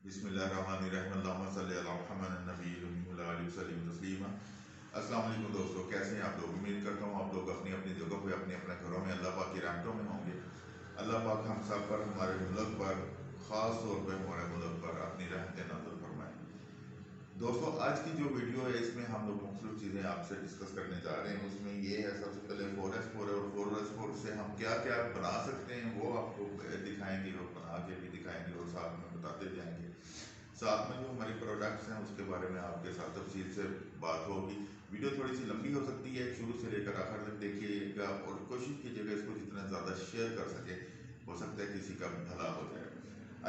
बिस्मिल्लाहिर्रहमानिर्रहीम अल्लाहुम्मा सल्ली अला मुहम्मद नबील उम्मी व आलिहि वसल्लम तस्लीमा। अस्सलाम वालेकुम दोस्तों, कैसे हैं आप लोग? उम्मीद करता हूँ आप लोग अपनी अपनी जगह पे अपने अपने घरों में अल्लाह पाक की रहमतों में होंगे। अल्लाह पाक हम सब पर, हमारे मुल्क पर, ख़ास तौर पर हमारे मुल्क पर अपनी रहमतें नाज़िल फरमाएं। दोस्तों, आज की जो वीडियो है इसमें हम लोग मुख्तलिफ चीज़ें आपसे डिस्कस करने जा रहे हैं। उसमें ये है, सबसे पहले 4S4 है और 4S4 से हम क्या क्या बना सकते हैं वो आपको दिखाएंगे और बना के भी दिखाएंगे और साथ में बताते जाएंगे। साथ में जो हमारी प्रोडक्ट्स हैं उसके बारे में आपके साथ तफसील से बात होगी। वीडियो थोड़ी सी लंबी हो सकती है, शुरू से लेकर आखिर तक देखिएगा और कोशिश कीजिएगा इसको जितना ज़्यादा शेयर कर सके, हो सकता है किसी का भला हो जाए।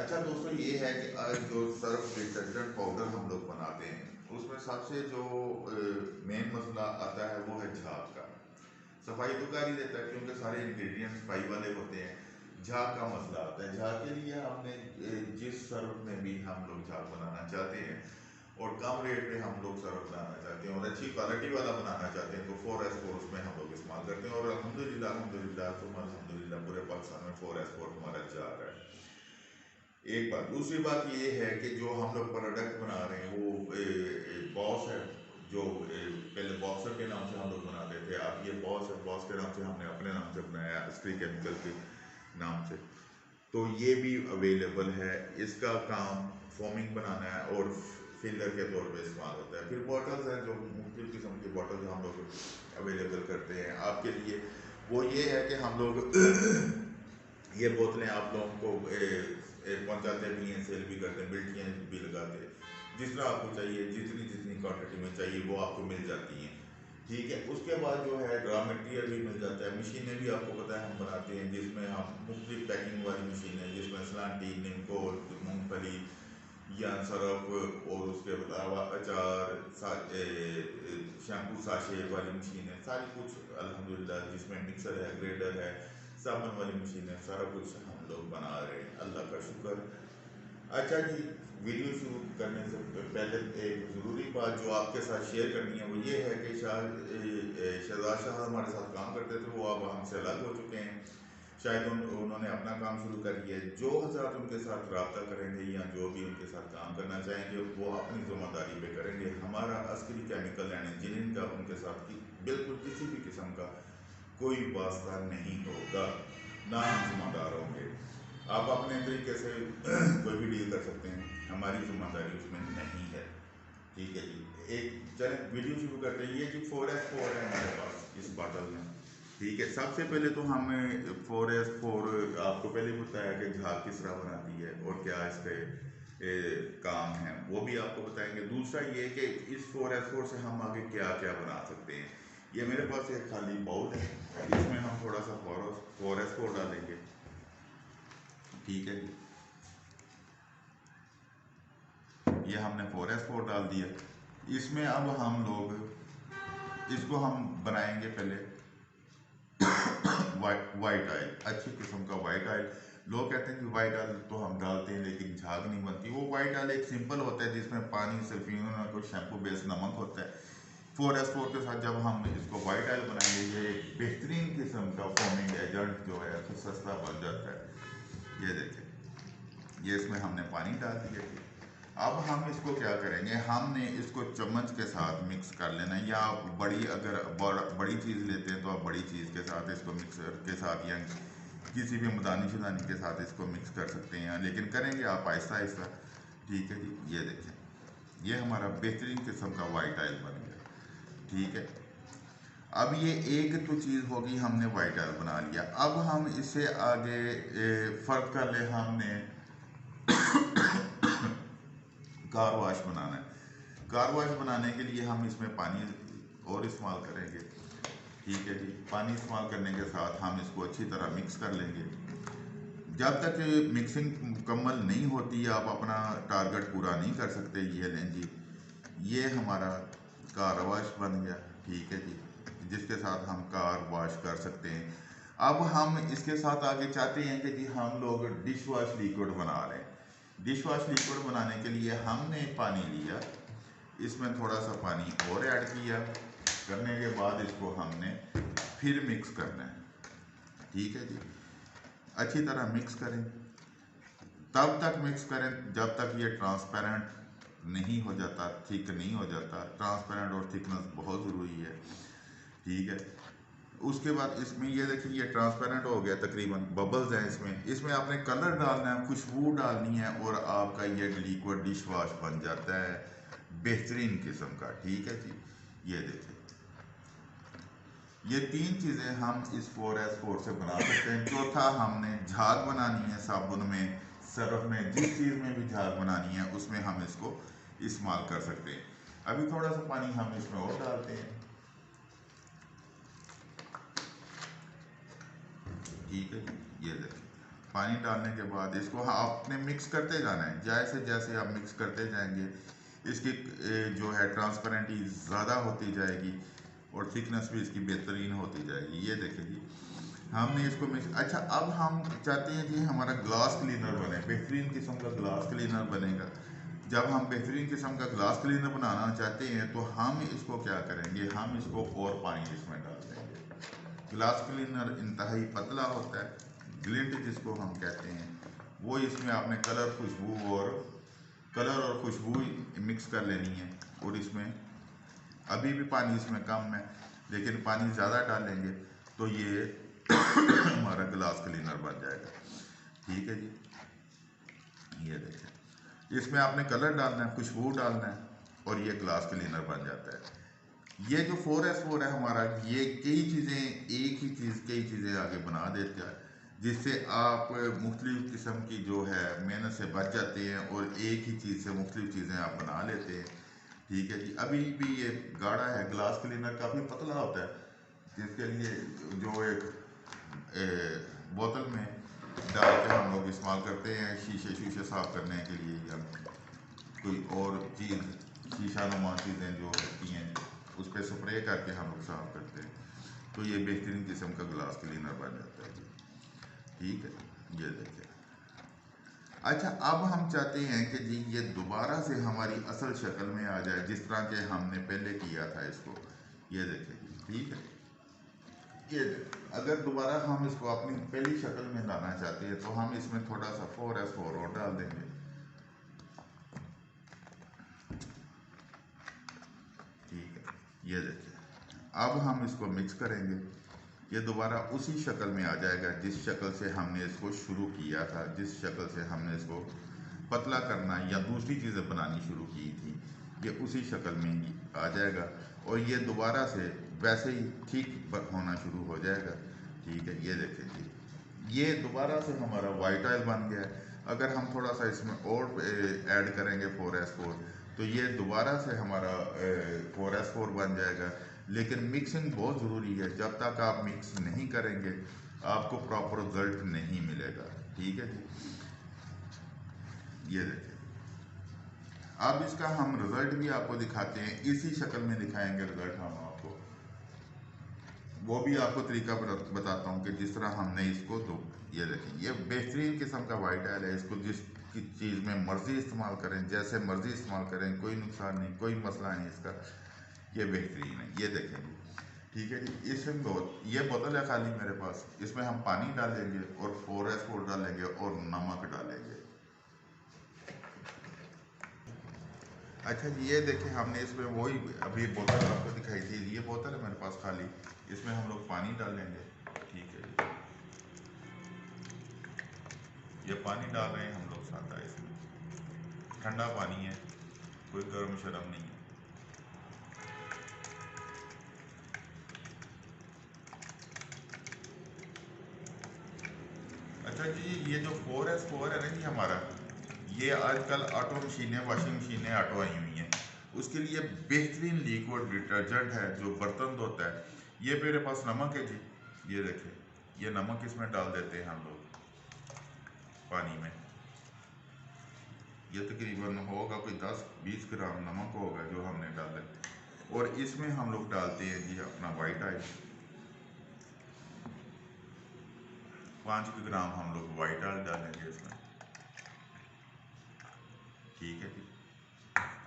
अच्छा दोस्तों, ये है कि आज जो सर्फ डिटर्जेंट पाउडर हम लोग बनाते हैं उसमें सबसे जो मेन मसला आता है वो है झाग का। सफाई तो कर ही देता है क्योंकि सारे इंग्रेडिएंट्स सफाई वाले होते हैं। झाग का मसला आता है। झाग के लिए हमने जिस सर्फ में भी हम लोग झाग बनाना चाहते हैं और कम रेट पे हम लोग सर्फ बनाना चाहते हैं और अच्छी क्वालिटी वाला बनाना चाहते हैं तो 4S4 उसमें हम लोग इस्तेमाल करते हैं और अल्हम्दुलिल्लाह अल्हम्दुलिल्लाह तुम अल्हम्दुलिल्लाह पूरे पाकिस्तान में 4S4 हमारा जा रहा है। एक बात, दूसरी बात ये है कि जो हम लोग प्रोडक्ट बना रहे हैं वो बॉस है, जो पहले बॉक्सर के नाम से हम लोग बनाते थे, अब ये बॉस है। बॉस के नाम से हमने अपने नाम से बनाया, अस्ट्री केमिकल के नाम से। तो ये भी अवेलेबल है। इसका काम फोमिंग बनाना है और फिलर के तौर पे इस्तेमाल होता है। फिर बॉटल्स हैं जो मुख्तलिफ किस्म की बॉटल्स हम लोग अवेलेबल करते हैं आपके लिए। वो ये है कि हम लोग ये बोतलें आप लोगों को पहुंचाते भी हैं, सेल भी करते हैं, बिल्टियाँ भी लगाते हैं। जिस तरह आपको चाहिए, जितनी जितनी क्वांटिटी में चाहिए वो आपको मिल जाती हैं। ठीक है, उसके बाद जो है ड्रा मटेरियल भी मिल जाता है। मशीनें भी आपको पता है हम बनाते हैं, जिसमें हम मुख्तलिफ पैकिंग वाली मशीन है जिसमें सलांटी, निमकोल, मूँगफली या सरफ और उसके अलावा अचार, शैम्पू साशे वाली मशीन है, सारी कुछ अल्हम्दुलिल्लाह। जिसमें मिक्सर है, ग्रेडर है, साबुन वाली मशीन है, सारा कुछ हम लोग बना रहे हैं, अल्लाह का शुक्र। अच्छा जी, वीडियो शुरू करने से पहले एक ज़रूरी बात जो आपके साथ शेयर करनी है वो ये है कि शहजाद शाह हमारे साथ काम करते थे, वो अब हमसे अलग हो चुके हैं। शायद उन्होंने अपना काम शुरू कर दिया है। जो हज़रात उनके साथ रब्ता करेंगे या जो भी उनके साथ काम करना चाहेंगे वो अपनी ज़िम्मेदारी पे करेंगे। हमारा अस्करी केमिकल एंड इंजीनियरिंग का उनके साथ बिल्कुल किसी भी किस्म का कोई वास्ता नहीं होगा, ना हम जिम्मेदार होंगे। आप अपने तरीके से कोई भी डील कर सकते हैं, हमारी जिम्मेदारी उसमें नहीं है। ठीक है जी, एक चलें वीडियो शुरू करते हैं। ये जी 4S4 है हमारे पास इस बॉटल में। ठीक है, सबसे पहले तो हमें 4S4 आपको पहले बताया कि झाग किस तरह बनाती है और क्या इसके काम हैं वो भी आपको बताएंगे। दूसरा ये कि इस 4S4 से हम आगे क्या क्या बना सकते हैं। ये मेरे पास एक खाली बाउल है, इसमें हम थोड़ा सा 4S4 डालेंगे। ठीक है जी, ये हमने 4S4 डाल दिया। इसमें अब हम लोग इसको हम बनाएंगे पहले वाइट ऑयल, अच्छी किस्म का वाइट ऑयल। लोग कहते हैं कि वाइट ऑयल तो हम डालते हैं लेकिन झाग नहीं बनती। वो वाइट ऑयल एक सिंपल होता है जिसमें पानी, सल्फियन और कोई शैम्पू बेस नमक होता है। 4S4 के साथ जब हम इसको वाइट ऑयल बनाएंगे, ये एक बेहतरीन किस्म का फोमिंग एजेंट जो है तो सस्ता बन जाता है। ये देखें, ये इसमें हमने पानी डाल दिया। अब हम इसको क्या करेंगे, हमने इसको चम्मच के साथ मिक्स कर लेना, या बड़ी अगर बड़ी चीज़ लेते हैं तो आप बड़ी चीज़ के साथ इसको मिक्सर के साथ या किसी भी मदानी शदानी के साथ इसको मिक्स कर सकते हैं, लेकिन करेंगे आप आहिस्ता आहिस्ता। ठीक है जी, ये देखें, ये हमारा बेहतरीन किस्म का वाइट ऑयल बन गया। ठीक है, अब ये एक तो चीज़ होगी, हमने वाइट ऑयल बना लिया। अब हम इससे आगे फ़र्क कर ले, हमने कार वाश बनाना है। कार वाश बनाने के लिए हम इसमें पानी और इस्तेमाल करेंगे। ठीक है जी, पानी इस्तेमाल करने के साथ हम इसको अच्छी तरह मिक्स कर लेंगे। जब तक मिक्सिंग मुकम्मल नहीं होती आप अपना टारगेट पूरा नहीं कर सकते। ये लें जी, ये हमारा कार वाश बन गया। ठीक है जी, जिसके साथ हम कार वॉश कर सकते हैं। अब हम इसके साथ आगे चाहते हैं कि जी हम लोग डिश वॉश लिक्विड बना रहे हैं। डिश वॉश लिक्विड बनाने के लिए हमने पानी लिया, इसमें थोड़ा सा पानी और ऐड किया, करने के बाद इसको हमने फिर मिक्स करना है। ठीक है जी, अच्छी तरह मिक्स करें। तब तक मिक्स करें जब तक ये ट्रांसपेरेंट नहीं हो जाता, थिक नहीं हो जाता। ट्रांसपेरेंट और थिकनेस बहुत ज़रूरी है, ठीक है। उसके बाद इसमें ये देखिए ये ट्रांसपेरेंट हो गया, तकरीबन बबल्स हैं इसमें। इसमें आपने कलर डालना है, खुशबू डालनी है, और आपका ये लिक्विड डिश वॉश बन जाता है बेहतरीन किस्म का, ठीक है जी। ये देखिए ये 3 चीज़ें हम इस 4S4 से बना सकते हैं। चौथा, हमने झाग बनानी है साबुन में, सर्फ में, जिस चीज़ में भी झाग बनानी है उसमें हम इसको इस्तेमाल कर सकते हैं। अभी थोड़ा सा पानी हम इसमें और डालते हैं, ठीक है। ये देखिए पानी डालने के बाद इसको आपने मिक्स करते जाना है। जैसे जैसे आप मिक्स करते जाएंगे इसकी जो है ट्रांसपेरेंटी ज़्यादा होती जाएगी और थिकनेस भी इसकी बेहतरीन होती जाएगी। ये देखिए जी हमने इसको मिक्स। अच्छा, अब हम चाहते हैं कि हमारा ग्लास क्लीनर बने, बेहतरीन किस्म का ग्लास क्लीनर बनेगा। जब हम बेहतरीन किस्म का ग्लास क्लीनर बनाना चाहते हैं तो हम इसको क्या करेंगे, हम इसको और पानी इसमें डाल देंगे। ग्लास क्लीनर इंतहाई पतला होता है, ग्लिंट जिसको हम कहते हैं, वो इसमें आपने कलर और खुशबू मिक्स कर लेनी है। और इसमें अभी भी पानी इसमें कम है, लेकिन पानी ज़्यादा डालेंगे तो ये हमारा ग्लास क्लीनर बन जाएगा, ठीक है जी। ये देखिए इसमें आपने कलर डालना है, खुशबू डालना है, और ये ग्लास क्लीनर बन जाता है। ये जो 4S4 है हमारा, ये कई चीज़ें, एक ही चीज़ कई चीज़ें आगे बना देता है, जिससे आप मुख्तलिफ किस्म की जो है मेहनत से बच जाते हैं और एक ही चीज़ से मुख्तलिफ चीज़ें आप बना लेते हैं, ठीक है जी। अभी भी ये गाढ़ा है, ग्लास क्लीनर काफ़ी पतला होता है, जिसके लिए जो एक बोतल में डाल के हम लोग इस्तेमाल करते हैं शीशे साफ़ करने के लिए, या कोई और चीज़ शीशा नुमा चीज़ें जो होती हैं उस पर स्प्रे करके हम लोग साफ करते हैं, तो ये बेहतरीन किस्म का ग्लास क्लीनर बन जाता है जी, ठीक है। ये देखिए अच्छा, अब हम चाहते हैं कि जी ये दोबारा से हमारी असल शक्ल में आ जाए, जिस तरह के हमने पहले किया था इसको। ये देखिए जी, ठीक है। ये अगर दोबारा हम इसको अपनी पहली शक्ल में लाना चाहते हैं तो हम इसमें थोड़ा सा 4S4 और डाल देंगे, ठीक है। ये देखिए अब हम इसको मिक्स करेंगे, ये दोबारा उसी शक्ल में आ जाएगा जिस शक्ल से हमने इसको शुरू किया था, जिस शक्ल से हमने इसको पतला करना या दूसरी चीज़ें बनानी शुरू की थी, ये उसी शक्ल में ही आ जाएगा और ये दोबारा से वैसे ही ठीक होना शुरू हो जाएगा, ठीक है। ये देखें जी, ये दोबारा से हमारा वाइट ऑयल बन गया है। अगर हम थोड़ा सा इसमें और ऐड करेंगे 4S4 तो ये दोबारा से हमारा 4S4 बन जाएगा। लेकिन मिक्सिंग बहुत ज़रूरी है, जब तक आप मिक्स नहीं करेंगे आपको प्रॉपर रिजल्ट नहीं मिलेगा, ठीक है जी। ये देखिए अब इसका हम रिजल्ट भी आपको दिखाते हैं, इसी शक्ल में दिखाएंगे रिजल्ट हम आपको। वो भी आपको तरीका बताता हूँ कि जिस तरह हमने इसको दो। ये देखें ये बेहतरीन किस्म का वाइट ऑयल है, इसको जिस चीज़ में मर्जी इस्तेमाल करें, जैसे मर्जी इस्तेमाल करें, कोई नुकसान नहीं, कोई मसला नहीं इसका, ये बेहतरीन है। ये देखें जी, ठीक है जी। इसमें ये बोतल है खाली मेरे पास, इसमें हम पानी डालेंगे और 4S4 डालेंगे और नमक डालेंगे। अच्छा जी, ये देखें हमने इसमें वही अभी बोतल आपको दिखाई थी, ये बोतल है मेरे पास खाली, इसमें हम लोग पानी डालेंगे, ठीक है जी। ये पानी डाल रहे हैं हम लोग सादा, इसमें ठंडा पानी है, कोई गर्म शर्म नहीं है। अच्छा जी, ये जो 4S4 है ना जी हमारा, ये आजकल ऑटो मशीनें, वाशिंग मशीनें ऑटो आई हुई हैं, उसके लिए बेहतरीन लिक्विड डिटर्जेंट है जो बर्तन धोता है। ये मेरे पास नमक है जी, ये देखें, ये नमक इसमें डाल देते हैं हम लोग पानी में। ये तकरीबन होगा कोई 10-20 ग्राम नमक होगा जो हमने डाला, और इसमें हम लोग डालते हैं जी अपना वाइट ऑयल, 5 ग्राम हम लोग वाइट ऑयल डालेंगे इसमें, ठीक है जी।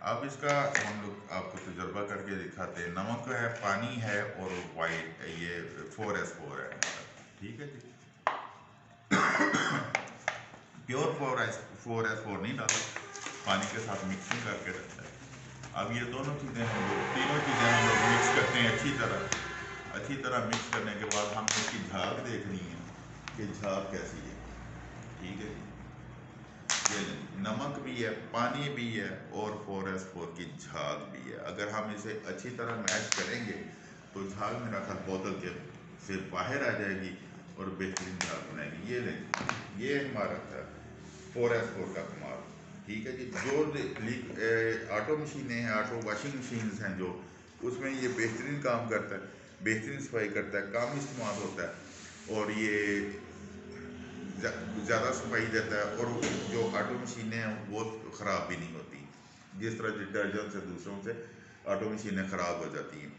अब इसका हम लोग आपको तजर्बा करके दिखाते हैं। नमक है, पानी है और वाइट ये 4S4 है, ठीक है जी। प्योर 4S4 नहीं डाला, पानी के साथ मिक्सिंग करके रखता है। अब ये दोनों चीज़ें हम लोग, तीनों चीज़ें हम लोग मिक्स करते हैं अच्छी तरह मिक्स करने के बाद हमने इसकी झाग देखनी है कि झाग कैसी है। ठीक है जी, ये नमक भी है, पानी भी है और 4S4 की झाग भी है। अगर हम इसे अच्छी तरह मैश करेंगे तो झाग मेरा ख्याल बोतल के से बाहर आ जाएगी और बेहतरीन झाग बनाएगी। ये लें, ये हमारा था 4S4 का कमाल। ठीक है जी, जो ऑटो मशीनें हैं, ऑटो वॉशिंग मशीन हैं जो, उसमें ये बेहतरीन काम करता है, बेहतरीन सफाई करता है, कम इस्तेमाल होता है और ये ज़्यादा सफाई देता है। और जो ऑटो मशीनें हैं वो ख़राब भी नहीं होती, जिस तरह डिटर्जेंट से दूसरों से ऑटो मशीनें ख़राब हो जाती हैं।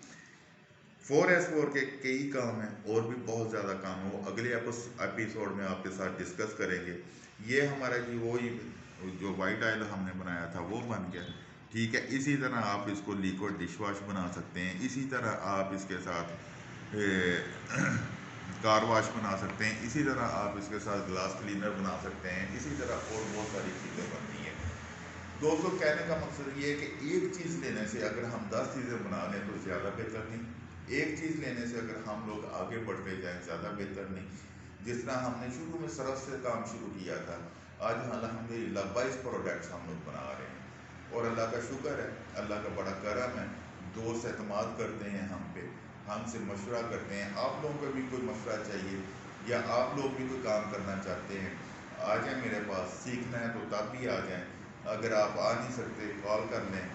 4S4 के कई काम हैं और भी बहुत ज़्यादा काम है, वो अगले एपिसोड में आपके साथ डिस्कस करेंगे। ये हमारा जी वही जो वाइट ऑयल हमने बनाया था वो बन गया। ठीक है, इसी तरह आप इसको लिक्विड डिश वॉश बना सकते हैं, इसी तरह आप इसके साथ कार वाश बना सकते हैं, इसी तरह आप इसके साथ ग्लास क्लीनर बना सकते हैं, इसी तरह और बहुत सारी चीज़ें बनती हैं। दोस्तों, कहने का मकसद ये है कि एक चीज़ लेने से अगर हम 10 चीज़ें बना लें तो ज़्यादा बेहतर नहीं, एक चीज़ लेने से अगर हम लोग आगे बढ़ते जाएं ज़्यादा बेहतर नहीं। जिस तरह हमने शुरू में सरफ से काम शुरू किया था, आज अल्हम्दुलिल्लाह 22 प्रोडक्ट्स हम लोग बना रहे हैं और अल्लाह का शुक्र है, अल्लाह का बड़ा करम है। दोस्त एतमाद करते हैं हम पे, हमसे मशवरा करते हैं। आप लोगों को भी कोई मशवरा चाहिए या आप लोग भी कोई काम करना चाहते हैं, आ जाएँ मेरे पास। सीखना है तो तब भी आ जाएँ, अगर आप आ नहीं सकते कॉल कर लें,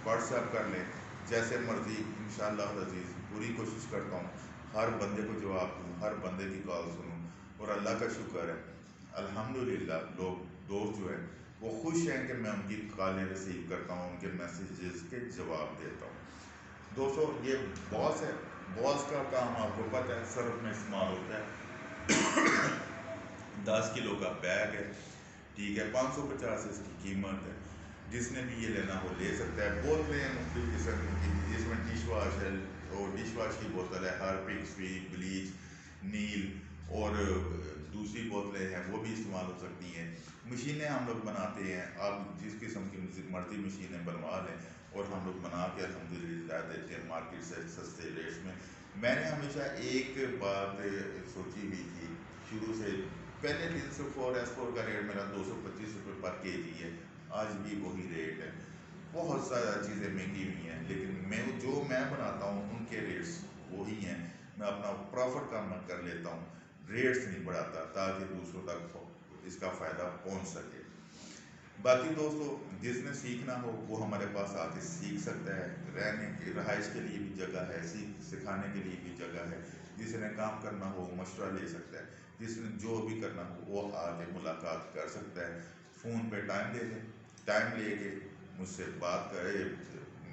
व्हाट्सएप कर लें, जैसे मर्ज़ी। इंशाअल्लाह अज़ीज़ पूरी कोशिश करता हूँ हर बंदे को जवाब दूँ, हर बंदे की कॉल सुनूँ। और अल्लाह का शुक्र है, अल्हम्दुलिल्लाह लोग दोस्त जो हैं वो खुश हैं कि मैं उनकी कॉलें रिसीव करता हूँ, उनके मैसेजेस के जवाब देता हूँ। दोस्तों, ये बॉस है, बॉस का काम आपको पता है सर्फ में इस्तेमाल होता है। 10 किलो का बैग है, ठीक है, 550 इसकी कीमत है। जिसने भी ये लेना हो ले सकता है। बोतलें मुख्तलिफ किस्म की, जिसमें डिश वाश है और डिश वाश की बोतल है, हार्पिक, स्वीट, ब्लीच, नील और दूसरी बोतलें हैं वो भी इस्तेमाल हो सकती हैं। मशीनें हम लोग बनाते हैं, आप जिस किस्म की मर्जी मशीनें बनवा लें और हम लोग बना के अल्हम्दुलिल्लाह देते हैं मार्केट से सस्ते रेट्स में। मैंने हमेशा एक बात सोची हुई थी शुरू से, पहले दिन से 4S4 का रेट मेरा 225 रुपये पर केजी है, आज भी वही रेट है। बहुत सारी चीज़ें महंगी हुई हैं, लेकिन जो मैं बनाता हूँ उनके रेट्स वही हैं। मैं अपना प्रॉफिट कम कर लेता हूँ, रेट्स नहीं बढ़ाता, ताकि दूसरों तक इसका फ़ायदा पहुँच सके। बाकी दोस्तों, जिसने सीखना हो वो हमारे पास आके सीख सकता है। रहने की रहाइश के लिए भी जगह है, सिखाने के लिए भी जगह है। जिसने काम करना हो मशवरा ले सकता है, जिसने जो भी करना हो वो आके मुलाकात कर सकता है। फ़ोन पे टाइम दे दें, टाइम लेके मुझसे बात करे,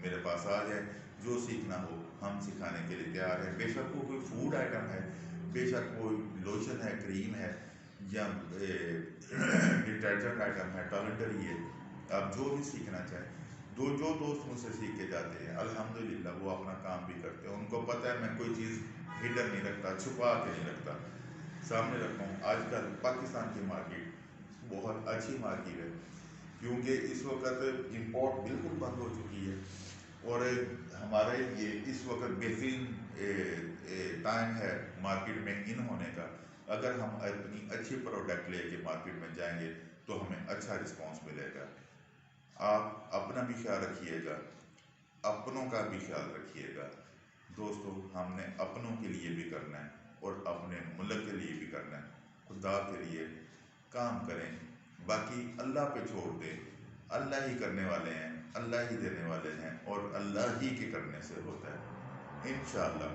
मेरे पास आ जाए। जो सीखना हो हम सिखाने के लिए तैयार हैं। बेशक वो कोई फूड आइटम है, बेशक कोई लोशन है, क्रीम है या डिटर्जेंट आइटम है, टॉयलेटरी है, आप जो भी सीखना चाहें। जो दोस्त मुझसे सीख के जाते हैं अल्हम्दुलिल्लाह वो अपना काम भी करते हैं। उनको पता है मैं कोई चीज़ हिडन नहीं रखता, छुपा के नहीं रखता, सामने रखता हूँ। आजकल पाकिस्तान की मार्केट बहुत अच्छी मार्केट है, क्योंकि इस वक्त इंपोर्ट बिल्कुल बंद हो चुकी है और हमारे ये इस वक्त बेहतरीन टाइम है मार्केट में इन होने का। अगर हम अपनी अच्छी प्रोडक्ट लेके मार्केट में जाएंगे तो हमें अच्छा रिस्पांस मिलेगा। आप अपना भी ख्याल रखिएगा, अपनों का भी ख्याल रखिएगा। दोस्तों, हमने अपनों के लिए भी करना है और अपने मुल्क के लिए भी करना है। खुदा के लिए काम करें, बाकी अल्लाह पे छोड़ दें। अल्लाह ही करने वाले हैं, अल्लाह ही देने वाले हैं और अल्लाह ही के करने से होता है। इंशाअल्लाह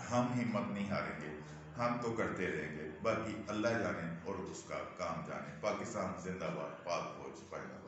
हम हिम्मत नहीं हारेंगे, हम तो करते रहेंगे। बाकी अल्लाह जाने और उसका काम जाने। पाकिस्तान जिंदाबाद, पाक फौज जिंदाबाद।